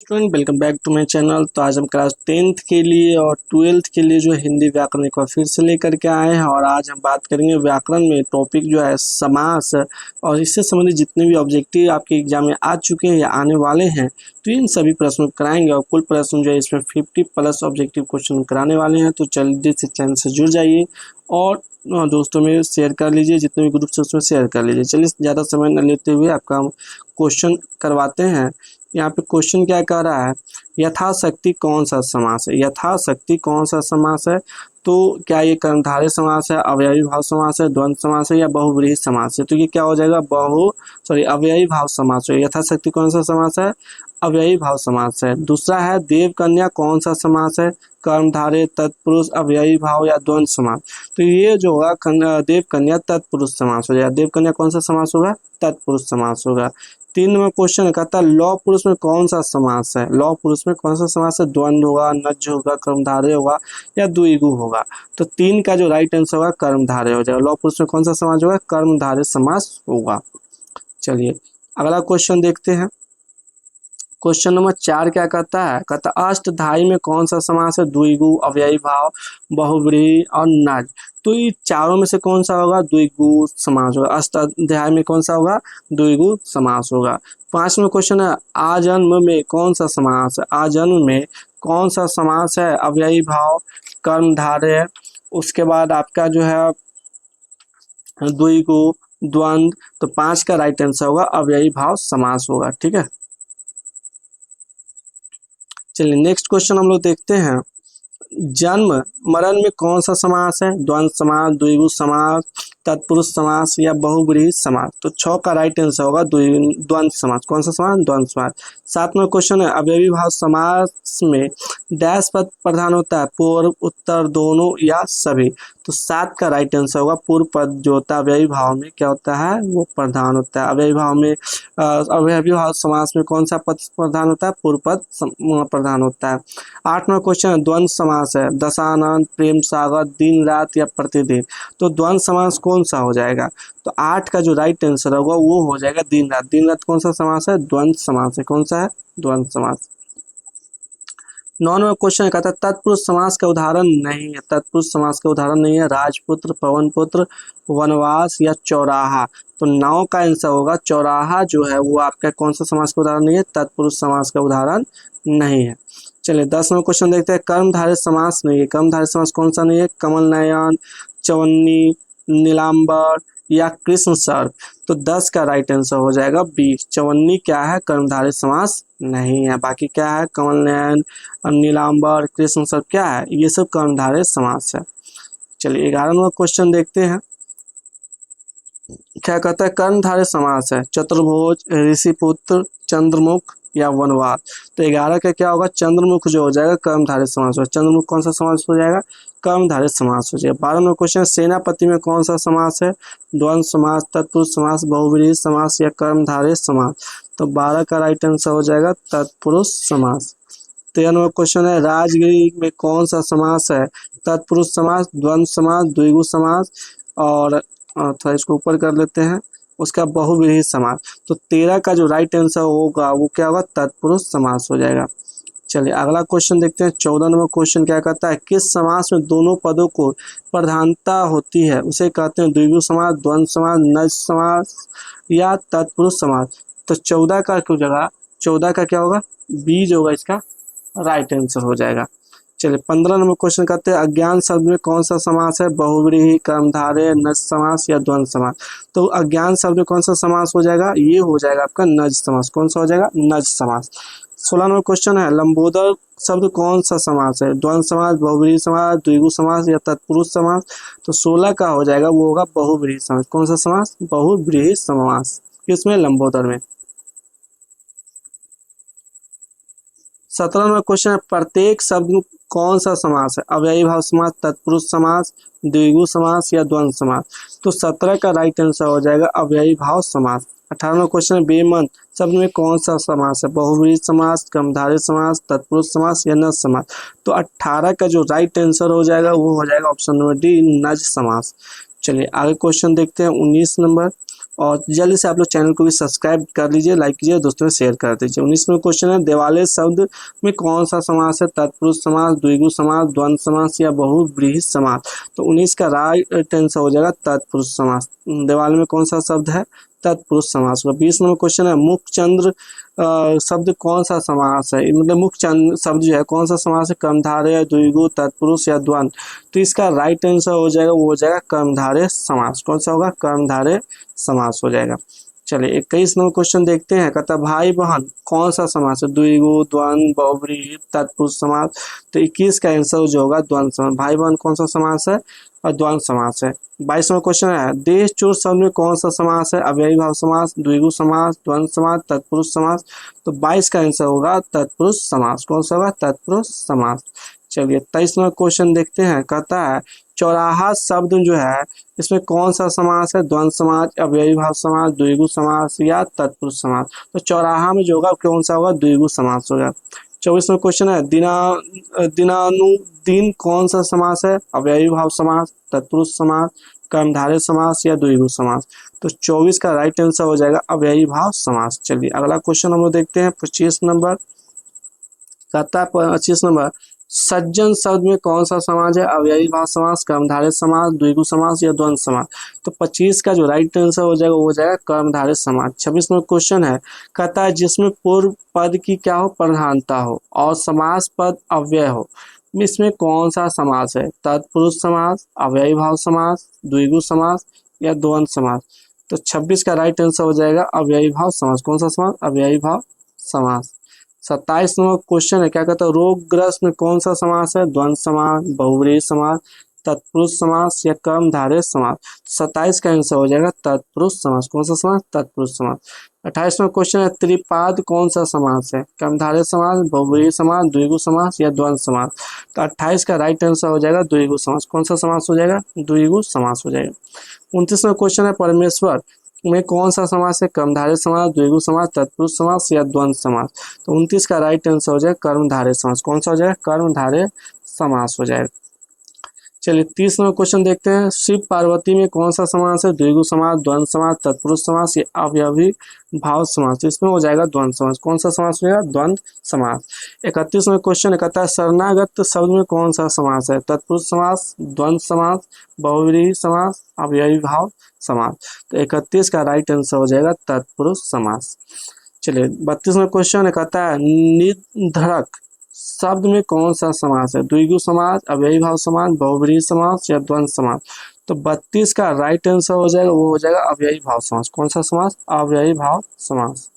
Student welcome back to my channel. तो आज हम क्लास 10th के लिए और 12th के लिए जो हिंदी व्याकरण एक बार फिर से लेकर के आए हैं और आज हम बात करेंगे व्याकरण में टॉपिक जो है समास और इससे संबंधित जितने भी ऑब्जेक्टिव आपके एग्जाम में आ चुके हैं या आने वाले हैं तो इन सभी प्रश्नों को कराएंगे और कुल प्रश्न जो है इसमें 50+ ऑब्जेक्टिव क्वेश्चन कराने वाले हैं। तो जल्दी से चैनल से जुड़ जाइए और दोस्तों में शेयर कर लीजिए, जितने भी ग्रुप्स हैं उसमें शेयर कर लीजिए। चलिए ज़्यादा समय न लेते हुए आपका हम क्वेश्चन करवाते हैं। यहाँ पे क्वेश्चन क्या कह रहा है, यथाशक्ति कौन सा समास है। यथाशक्ति कौन सा समास है, तो क्या ये कर्मधारय समास है, अवयवी भाव समास है, द्वंद्व समास है या बहुव्रीहि समास है। तो ये क्या हो जाएगा, अवयवी भाव समास है। यथाशक्ति कौन सा समास है, अवयवी भाव समास है। दूसरा है देव कन्या कौन सा समास है, कर्मधारय तत्पुरुष अवयवी भाव या द्वंद्व समास। तो ये जो होगा देव कन्या तत्पुरुष समास हो जाएगा। देव कन्या कौन सा समास होगा, तत्पुरुष समास होगा। 3 नंबर क्वेश्चन कहता है लौ पुरुष में कौन सा समास है। लौ पुरुष में कौन सा समास है, द्वंद्व होगा, नज्ज होगा, कर्मधारय होगा या द्विगु होगा। तो 3 का जो राइट आंसर होगा कर्मधारय हो जाएगा। लौ पुरुष में कौन सा समास होगा, कर्मधारय समास होगा। चलिए अगला क्वेश्चन देखते हैं। क्वेश्चन नंबर 4 क्या कहता है, कहता अष्टधाई में कौन सा समास है, द्विगु, अवयवी भाव, बहुव्रीहि और नज। तो ये चारों में से कौन सा होगा, द्विगु समास होगा। अष्टाध्यायी में कौन सा होगा, द्विगु समास होगा। 5वां क्वेश्चन है आजन्म में कौन सा समास है। आजन्म में कौन सा समास है, अवयवी भाव, कर्मधारय, उसके बाद आपका जो है द्विगु, द्वंद्व। तो 5 का राइट आंसर होगा अवयवी भाव समास होगा। ठीक है, चलिए नेक्स्ट क्वेश्चन हम लोग देखते हैं। जन्म मरण में कौन सा समास है, द्वंद्व समास, द्विगु समास, तत्पुरुष समास या बहुव्रीहि समास। तो 6 का राइट आंसर होगा द्वंद्व समास। कौन सा समास, द्वंद्व समास। 7वां क्वेश्चन है अवयवी भाव समास में डैश पद प्रधान होता है, पूर्व, उत्तर, दोनों या सभी। तो 7 का राइट आंसर होगा पूर्व पद जो होता है अवयवी भाव में क्या होता है, वो प्रधान होता है। अवयवी भाव में अवयवी भाव समास में कौन सा पद प्रधान होता है, पूर्व पद प्रधान होता है। 8वां क्वेश्चन द्वंद्व समास है, दशानन, प्रेम सागर, दिन रात या प्रतिदिन। तो द्वंद्व समास कौन सा हो जाएगा, तो 8 का जो राइट आंसर होगा वो हो जाएगा दिन रात। दिन रात कौन सा समास है, द्वंद्व समास है। कौन सा है, द्वंद्व समास। 9वां क्वेश्चन कहता है तत्पुरुष समास का उदाहरण नहीं है। तत्पुरुष समास का उदाहरण नहीं है, राजपुत्र, पवनपुत्र, वनवास या चौराहा। तो 9 का आंसर होगा चौराहा जो है वो आपका कौन सा समास का उदाहरण नहीं है, तत्पुरुष समास का उदाहरण नहीं है। चलिए 10वां क्वेश्चन देखते हैं। कर्मधारय समास नहीं है। कर्मधारय समास कौन सा नहीं है, कमल नयन, चवन्नी, नीलांबर या कृष्ण सर्प। तो 10 का राइट आंसर हो जाएगा 20। चवन्नी क्या है, कर्मधारय समास नहीं है। बाकी क्या है, कमल नयन, नीलांबर, कृष्ण सर्प क्या है, ये सब कर्मधारय समास है। चलिए 11वां क्वेश्चन देखते हैं। क्या कहता है कर्मधारय समास है, चतुर्भुज, ऋषिपुत्र, चंद्रमुख या वनवास। तो 11 का क्या होगा, चंद्रमुख जो हो जाएगा कर्मधारय समास हो। चंद्रमुख कौन सा समास हो जाएगा, कर्मधारय समास हो जाएगा। 12वां क्वेश्चन सेनापति में कौन सा समास है, द्वंद्व समास, तत्पुरुष समास, बहुव्रीहि समास या कर्मधारय समास। तो 12 का राइट आंसर हो जाएगा तत्पुरुष समास। 13वां क्वेश्चन है राजगिरी में कौन सा समास है, तत्पुरुष समास, द्वंद्व समास, द्विगु समास और थोड़ा इसको ऊपर कर लेते हैं, उसका बहुव्रीहि समास। तो 13 का जो राइट आंसर होगा वो क्या होगा, तत्पुरुष समास हो जाएगा। चलिए अगला क्वेश्चन देखते हैं। 14 नंबर क्वेश्चन क्या कहता है, किस समास में दोनों पदों को प्रधानता होती है उसे कहते हैं द्विगु समास, द्वंद्व समास, नज समास या तत्पुरुष समास। तो 14 का क्यों जगह, 14 का क्या होगा, बी जो होगा इसका राइट आंसर हो जाएगा। चलिए 15 नंबर क्वेश्चन कहते हैं अज्ञान शब्द में कौन सा समास है, बहुव्रीहि, कर्मधारय, नज समास या द्वंद्व समास। तो अज्ञान शब्द में कौन सा समास हो जाएगा, ये हो जाएगा आपका नज समास। कौन सा हो जाएगा, नज समास। 16 नंबर क्वेश्चन है लंबोदर शब्द कौन सा समास है, द्वंद्व समास, बहुव्रीहि समास, द्विगु समास या तत्पुरुष समास। तो 16 का हो जाएगा वो होगा बहुव्रीहि समास। कौन सा समास, बहुव्रीहि समास, किसमें, लंबोदर में। 17वां क्वेश्चन है प्रत्येक शब्द में कौन सा समास है, अवयवी भाव समास, तत्पुरुष समास, द्विगु समास या द्वंद्व समास। तो 17 का राइट आंसर हो जाएगा अवयवी भाव समास। 18वां क्वेश्चन है बेमन शब्द में कौन सा समास है, बहुव्रीहि समास, कर्मधारय समास, तत्पुरुष समास या नज समास। तो 18 का जो राइट आंसर हो जाएगा वो हो जाएगा ऑप्शन नंबर डी, नज समास। चलिए आगे क्वेश्चन देखते हैं। 19 नंबर और जल्दी से आप लोग चैनल को भी सब्सक्राइब कर लीजिए, लाइक कीजिए, दोस्तों में शेयर कर दीजिए। 19वां क्वेश्चन है, देवालय शब्द में कौन सा समास है? तत्पुरुष समास, द्विगु समास, द्वंद्व समास या बहुव्रीहि समास। तो 19 का राइट आंसर हो जाएगा तत्पुरुष समास। देवालय में कौन सा शब्द है? तत्पुरुष समास होगा। 20 नंबर क्वेश्चन है, मुखचंद्र शब्द कौन सा समास है? मतलब मुखचंद्र शब्द जो है कौन सा समास है? कर्मधारय, द्विगु, तत्पुरुष या द्वंद्व। तो इसका राइट आंसर हो जाएगा, वो हो जाएगा कर्मधारय समास। कौन सा होगा? कर्मधारय समास हो जाएगा। चलिए 21 नंबर क्वेश्चन देखते हैं, कहता भाई बहन कौन सा समास है? द्विगु, द्वंद्व, बहुव्रीहि, तत्पुरुष समास। तो 21 का आंसर जो होगा द्वंद्व समास। भाई बहन कौन सा समास है? और द्वंद्व समास है। 22वां क्वेश्चन है, देश चोर शब्द में कौन सा समास है? अव्ययी भाव समास, द्विगु समास, द्वंद्व समास, तत्पुरुष समास। तो 22 का आंसर होगा तत्पुरुष समास। कौन सा होगा? तत्पुरुष समास। चलिए 23वां क्वेश्चन देखते हैं, कहता है चौराहा शब्द जो है इसमें कौन सा समास है? द्वंद्व समास, अव्ययी भाव समास, द्विगु समास या तत्पुरुष समास। तो चौराहा में जो होगा कौन सा होगा? द्विगु समास होगा। 24वां क्वेश्चन है, दिनानुदिन कौन सा समास है? अव्ययी भाव समास, तत्पुरुष समास, कर्मधारय समास या द्विगु समास। तो 24 का राइट आंसर हो जाएगा अव्ययी भाव समास। चलिए अगला क्वेश्चन हम लोग देखते हैं 25 नंबर। कहता है 25 नंबर, सज्जन शब्द में कौन सा समास है? अव्ययी भाव समास, कर्मधारय समास, द्विगु समास या द्वंद्व समास। तो 25 का जो राइट आंसर हो जाएगा वो हो जाएगा कर्मधारय समास। 26 में क्वेश्चन है, कहता है जिसमें पूर्व पद की क्या हो? प्रधानता हो और समास पद अव्यय हो, इसमें कौन सा समास है? तत्पुरुष समास, अव्ययी भाव समास, द्विगु समास या द्वंद्व समास। तो 26 का राइट आंसर हो जाएगा अव्ययी भाव समास। कौन सा समास? अव्ययी भाव समास। 27 नंबर क्वेश्चन है, क्या कहता है रोगग्रस्त में कौन सा समास है? द्वंद्व समास, बहुव्रीहि समास, तत्पुरुष समास या कर्मधारय समास। 27 का आंसर हो जाएगा तत्पुरुष समास। कौन सा समास? तत्पुरुष समास। 28वां क्वेश्चन है, त्रिपाद कौन सा समास है? कर्मधारय समास, बहुव्रीहि समास, द्विगु समास या द्वंद्व समास। तो 28 का राइट आंसर हो जाएगा द्विगु समास। कौन सा समास हो जाएगा? द्विगु समास हो जाएगा। 29वां क्वेश्चन है, परमेश्वर में कौन सा समास है? कर्मधारय समास, द्विगु समास, तत्पुरुष समास या द्वंद्व समास। तो 29 का राइट आंसर हो जाएगा कर्मधारय समास। कौन सा हो जाएगा? कर्मधारय समास हो जाएगा। चलिए 30 नंबर क्वेश्चन देखते हैं, शिव पार्वती में कौन सा समास है? द्विगु समास, द्वंद्व समास, तत्पुरुष समास या अव्ययी भाव समास। तो इसमें हो जाएगा द्वंद्व समास। कौन सा समास हो जाएगा? द्वंद्व समास। 31 में क्वेश्चन कहता है शरणागत शब्द में कौन सा समास है? तत्पुरुष समास, द्वंद्व समास, बहुव्रीहि समास, अव्ययी भाव समास। तो 31 का राइट आंसर हो जाएगा तत्पुरुष समास। चलिए 32 में क्वेश्चन कहता है निधड़क शब्द में कौन सा समास है? द्विगु समास, अव्ययी भाव समास, बहुव्रीहि समास या द्वंद्व समास। तो 32 का राइट आंसर हो जाएगा, वो हो जाएगा अव्ययी भाव समास। कौन सा समास? अव्ययी भाव समास।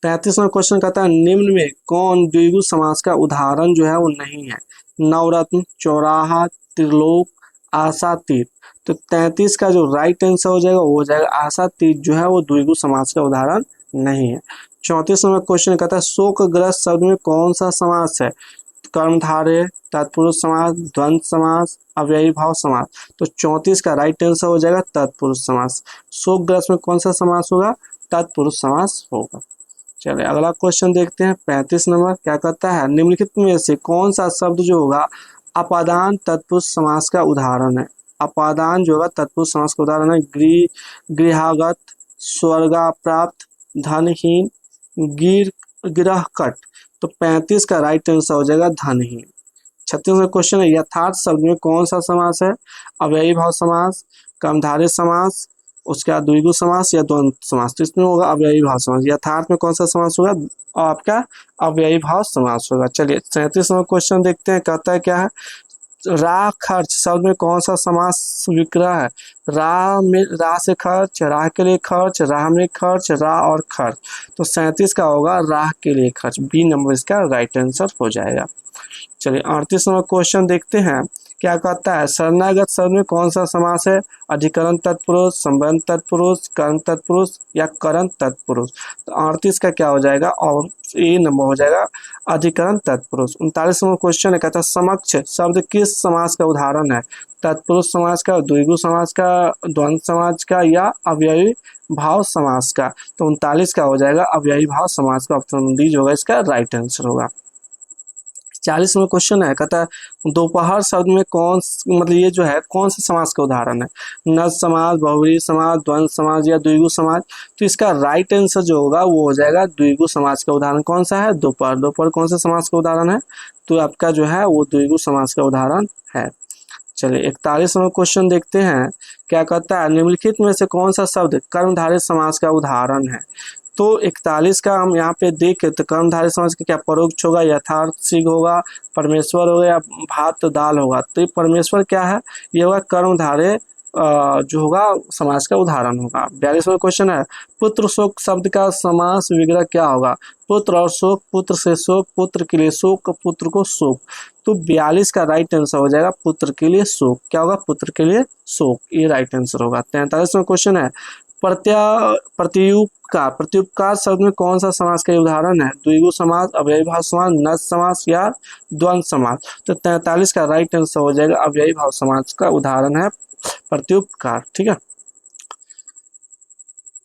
33वां क्वेश्चन कहता है निम्न में कौन द्विगु समास का उदाहरण जो है वो नहीं है? नवरत्न, चौराहा, त्रिलोक, आशातीत। तो 33 का जो राइट आंसर हो जाएगा वो हो जाएगा आशातीत जो है वो द्विगु समास का उदाहरण नहीं है। 34 नंबर क्वेश्चन कहता है शोकग्रस्त शब्द में कौन सा समास है? कर्मधारय, तत्पुरुष समास, द्वंद्व समास, अव्ययी भाव समास। तो 34 का राइट आंसर हो जाएगा तत्पुरुष समास। शोकग्रस्त में कौन सा समास होगा? तत्पुरुष समास होगा। चलिए अगला क्वेश्चन देखते हैं 35 नंबर। क्या कहता है निम्नलिखित में से कौन सा शब्द जो होगा अपादान तत्पुरुष समास का उदाहरण है? अपादान जो होगा तत्पुरुष समास का उदाहरण है गृहागत, स्वर्गाप्राप्त, धनहीन, गिरहकट। तो 35 का राइट आंसर हो जाएगा धनहीन। 36वां क्वेश्चन है यथार्थ शब्द में कौन सा समास है? अव्ययी भाव समास, कर्मधारय समास, उसके बाद द्विगु समास या द्वंद्व समास। तो इसमें होगा अव्ययी भाव समास। यथार्थ में कौन सा समास होगा? आपका अव्ययी भाव समास होगा। चलिए 37वां क्वेश्चन देखते हैं, कहता है क्या है राह खर्च शब्द में कौन सा समास विग्रह है? राह से खर्च, राह के लिए खर्च, राह में खर्च, राह और खर्च। तो 37 का होगा राह के लिए खर्च। बी नंबर इसका राइट आंसर हो जाएगा। चलिए 38 नंबर क्वेश्चन देखते हैं, क्या कहता है शरणागत शब्द में कौन सा समास है? अधिकरण तत्पुरुष, संबंध तत्पुरुष, कर्म तत्पुरुष या करण तत्पुरुष। तो 38 का क्या हो जाएगा? और ए नंबर हो जाएगा अधिकरण तत्पुरुष। 39 नंबर क्वेश्चन है, कहता है समक्ष शब्द किस समास का उदाहरण है? तत्पुरुष समास का, द्विगु समास का, द्वंद्व समास का या अव्ययी भाव समास का। तो 39 का हो जाएगा अव्ययी भाव समास का। ऑप्शन डी जो होगा इसका राइट आंसर होगा। 40वां क्वेश्चन है, कहता है दोपहर शब्द में कौन मतलब ये जो है कौन सा समास का उदाहरण है, नर समास, बहुव्रीहि समास, द्वंद्व समास या द्विगु समास। तो इसका राइट आंसर जो होगा वो हो जाएगा द्विगु समास का उदाहरण कौन सा है, दोपहर। दोपहर कौन सा समास का उदाहरण है, तो आपका जो है वो द्विगु समास का उदाहरण है। चलिए 41वां क्वेश्चन देखते हैं, क्या कहता है निम्नलिखित में से कौन सा शब्द कर्मधारय समास का उदाहरण है। तो 41 का हम यहाँ पे देखें तो कर्मधारय समास का क्या परोक्ष होगा, यथार्थ सिद्ध होगा, परमेश्वर होगा या भात दाल होगा। तो ये परमेश्वर क्या है, ये होगा कर्मधारय जो होगा समास का उदाहरण होगा। 42वां क्वेश्चन है, पुत्र शोक शब्द का समास विग्रह क्या होगा, पुत्र और शोक, पुत्र से शोक, पुत्र के लिए शोक, पुत्र को शोक। तो 42 का राइट आंसर हो जाएगा पुत्र के लिए शोक। क्या होगा, पुत्र के लिए शोक, ये राइट आंसर होगा। 43वां क्वेश्चन है, प्रत्युपकार शब्द में कौन सा समास का उदाहरण है, द्विगु समास, अव्ययी भाव समास, नर समास या द्वंद्व समास। तो 43 का राइट आंसर हो जाएगा अव्ययी भाव समास का उदाहरण है प्रत्युपकार। ठीक है,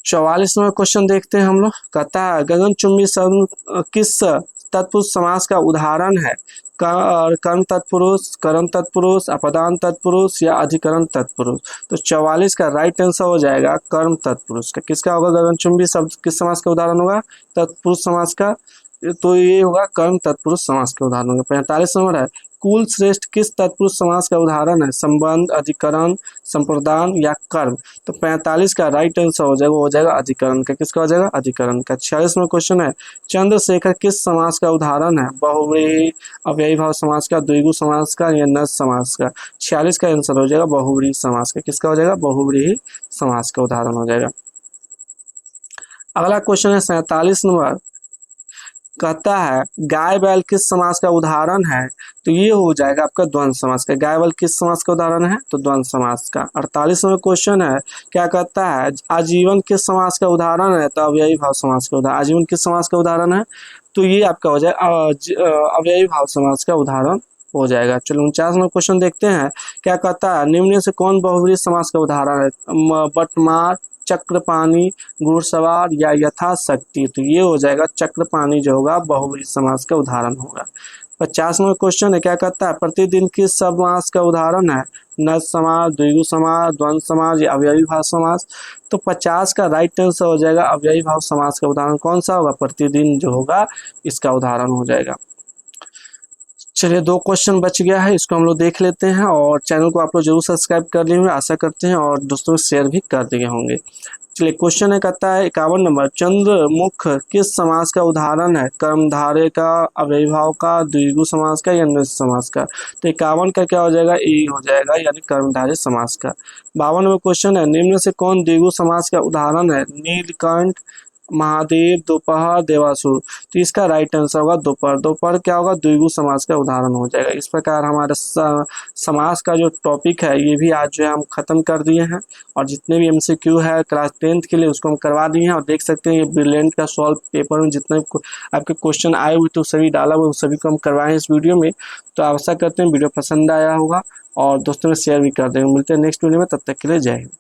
44वां क्वेश्चन देखते हैं हम लोग, कहता है गगनचुंबी शब्द किस तत्पुरुष समास का उदाहरण है, कर्म तत्पुरुष, कर्म तत्पुरुष, अपदान तत्पुरुष या अधिकरण तत्पुरुष। तो 44 का राइट आंसर हो जाएगा कर्म तत्पुरुष का। किसका होगा, गगनचुंबी शब्द किस समास का उदाहरण होगा, तत्पुरुष समास का। तो ये होगा कर्म तत्पुरुष समास का उदाहरण होगा। 45 नंबर है, कुल श्रेष्ठ किस तत्पुरुष समास का उदाहरण है, संबंध, अधिकरण, संप्रदान या कर्म। तो 45 का राइट आंसर हो जाएगा, वो हो जाएगा अधिकरण का। किसका हो जाएगा, अधिकरण का। 46वां क्वेश्चन है, चंद्रशेखर किस समास का उदाहरण है, बहुव्रीहि, अव्ययी भाव समास का, द्विगु समास का या नर समास का। 46 का आंसर हो जाएगा बहुव्रीहि समास का। किसका हो जाएगा, बहुव्रीहि समास का उदाहरण हो जाएगा। अगला क्वेश्चन है 47 नंबर, कहता है गाय बैल किस समास का उदाहरण है। तो ये हो जाएगा आपका द्वंद्व समास का। गाय बैल किस समास का उदाहरण है, तो द्वंद्व समास का। 48वां क्वेश्चन है, क्या कहता है आजीवन किस समास का उदाहरण है, तो अव्ययी भाव समास का उदाहरण। आजीवन किस समास का उदाहरण है, तो ये आपका हो जाएगा अव्ययी भाव समास का उदाहरण हो जाएगा। चलो 49वां क्वेश्चन देखते हैं, क्या कहता है निम्न से कौन बहुव्रीहि समास का उदाहरण है, बटमार, चक्रपाणी, घुड़सवार या यथाशक्ति। तो ये हो जाएगा चक्रपाणी जो होगा बहुव्रीहि समास का उदाहरण होगा। 50वां क्वेश्चन है, क्या कहता है प्रतिदिन किस समास का उदाहरण है, नर समास, द्विगु समास, द्वंद्व समास या अव्ययी भाव समास। तो 50 का राइट आंसर हो जाएगा अव्ययी भाव समास का उदाहरण कौन सा होगा, प्रतिदिन जो होगा इसका उदाहरण हो जाएगा। चलिए 2 क्वेश्चन बच गया है, इसको हम लोग देख लेते हैं। और चैनल को आप लोग जरूर सब्सक्राइब कर लिए होंगे, आशा करते हैं, और दोस्तों शेयर भी कर दिए होंगे। चलिए क्वेश्चन है, कहता है 51 नंबर, चंद्रमुख किस समास का उदाहरण है, कर्मधारय का, अव्ययी भाव का, द्विगु समास का या नर समास का। तो 51 का क्या हो जाएगा, ए हो जाएगा, यानी कर्मधारय समास का। 52वां क्वेश्चन है, निम्न से कौन द्विगु समास का उदाहरण है, नीलकंठ, महादेव, दोपहर, देवासुर। तो इसका राइट आंसर होगा दोपहर। दोपहर क्या होगा, द्विगु समास का उदाहरण हो जाएगा। इस प्रकार हमारा समास का जो टॉपिक है ये भी आज जो है हम खत्म कर दिए हैं, और जितने भी MCQ है क्लास 10th के लिए उसको हम करवा दिए हैं। और देख सकते हैं ये ब्रिलियंट का सॉल्व पेपर में जितने आपके क्वेश्चन आए हुए तो सभी डाला हुआ, सभी को हम करवाएं इस वीडियो में। तो आशा करते हैं वीडियो पसंद आया होगा, और दोस्तों में शेयर भी कर देंगे। मिलते हैं नेक्स्ट वीडियो में, तब तक के लिए जय हिंद।